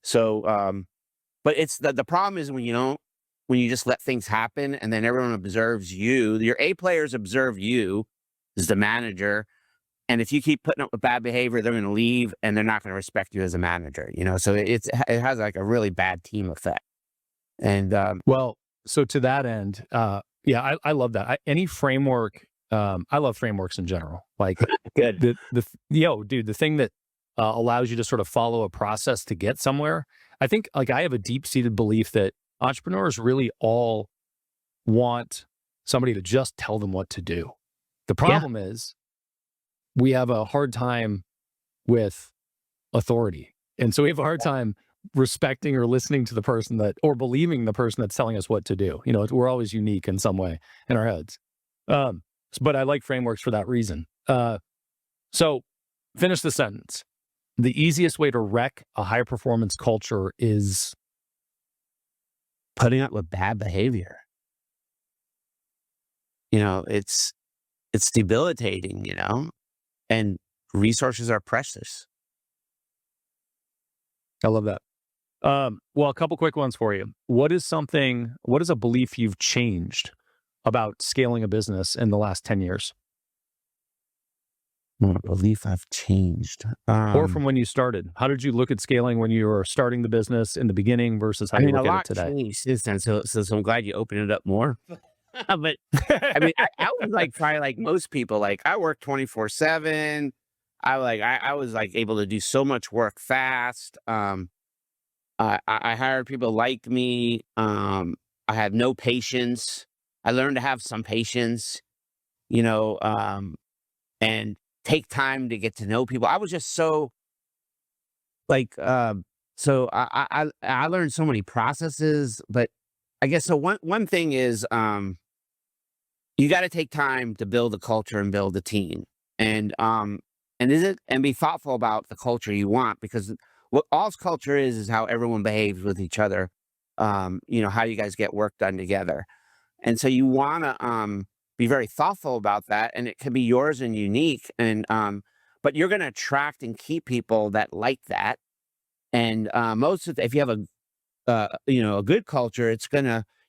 so, but it's the problem is when you just let things happen and then everyone observes you, your A players observe you as the manager. And if you keep putting up with bad behavior, they're going to leave and they're not going to respect you as a manager, So it has like a really bad team effect. And Well, so to that end, yeah, I love that. Any framework, I love frameworks in general. Like good. the thing that allows you to sort of follow a process to get somewhere. I think like I have a deep-seated belief that entrepreneurs really all want somebody to just tell them what to do. The problem is we have a hard time with authority. And so we have a hard time respecting or listening to the person or believing the person that's telling us what to do. We're always unique in some way in our heads. But I like frameworks for that reason. So finish the sentence. The easiest way to wreck a high performance culture is putting up with bad behavior. It's debilitating, and resources are precious. I love that. Well, a couple quick ones for you. What is a belief you've changed about scaling a business in the last 10 years? A belief I've changed. Or from when you started. How did you look at scaling when you were starting the business in the beginning versus how you look at it today? Changed since then, so I'm glad you opened it up more. But I mean, I was like probably like most people, like I work 24/7. I was like able to do so much work fast. I hired people like me. I had no patience. I learned to have some patience, and take time to get to know people. I was just so like, so I learned so many processes, but I guess so one thing is, you got to take time to build a culture and build a team. And be thoughtful about the culture you want, because what all's culture is how everyone behaves with each other. How you guys get work done together. And so you want to be very thoughtful about that, and it can be yours and unique. But you're going to attract and keep people that like that. And if you have a good culture,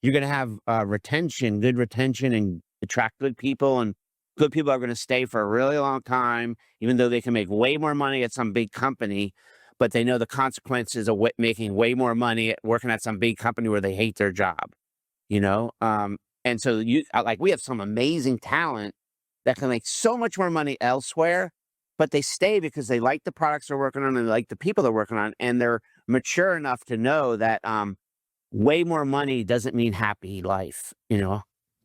you're gonna have good retention, and attract good people, and good people are going to stay for a really long time, even though they can make way more money at some big company, but they know the consequences of making way more money at working at some big company where they hate their job. And so we have some amazing talent that can make so much more money elsewhere, but they stay because they like the products they're working on, and they like the people they're working on, and they're mature enough to know that way more money doesn't mean happy life,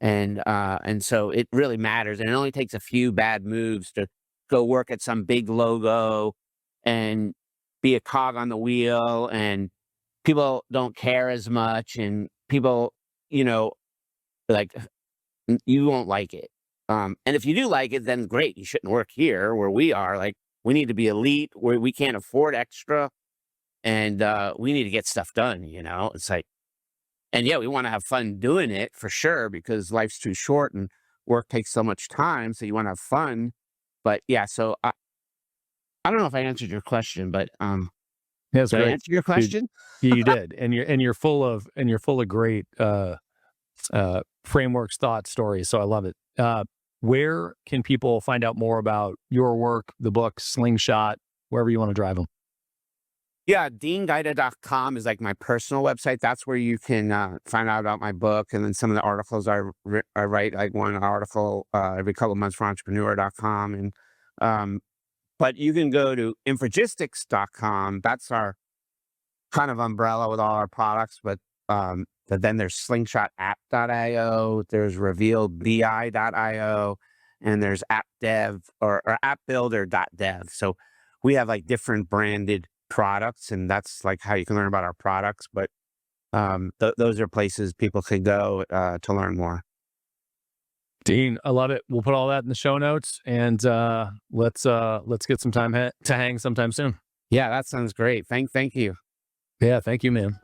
and so it really matters. And it only takes a few bad moves to go work at some big logo and be a cog on the wheel, and people don't care as much, and people, like, you won't like it. And if you do like it, then great. You shouldn't work here where we are. Like, we need to be elite, where we can't afford extra, and we need to get stuff done. It's like, and yeah, we want to have fun doing it for sure, because life's too short and work takes so much time. So you want to have fun. But yeah, so I don't know if I answered your question, but Yeah, that's did I great. answer your question? You did, and you're full of great frameworks, thoughts, stories. So I love it. Where can people find out more about your work, the book, Slingshot, wherever you want to drive them? Yeah, deanguida.com is like my personal website. That's where you can find out about my book, and then some of the articles I write, like one article every couple of months for entrepreneur.com. But you can go to infragistics.com. That's our kind of umbrella with all our products. But then there's slingshotapp.io, there's revealbi.io, and there's appdev or appbuilder.dev. So we have like different branded products, and that's like how you can learn about our products. But those are places people can go to learn more. Dean, I love it. We'll put all that in the show notes, and let's get some time to hang sometime soon. Yeah, that sounds great. Thank you. Yeah, thank you, man.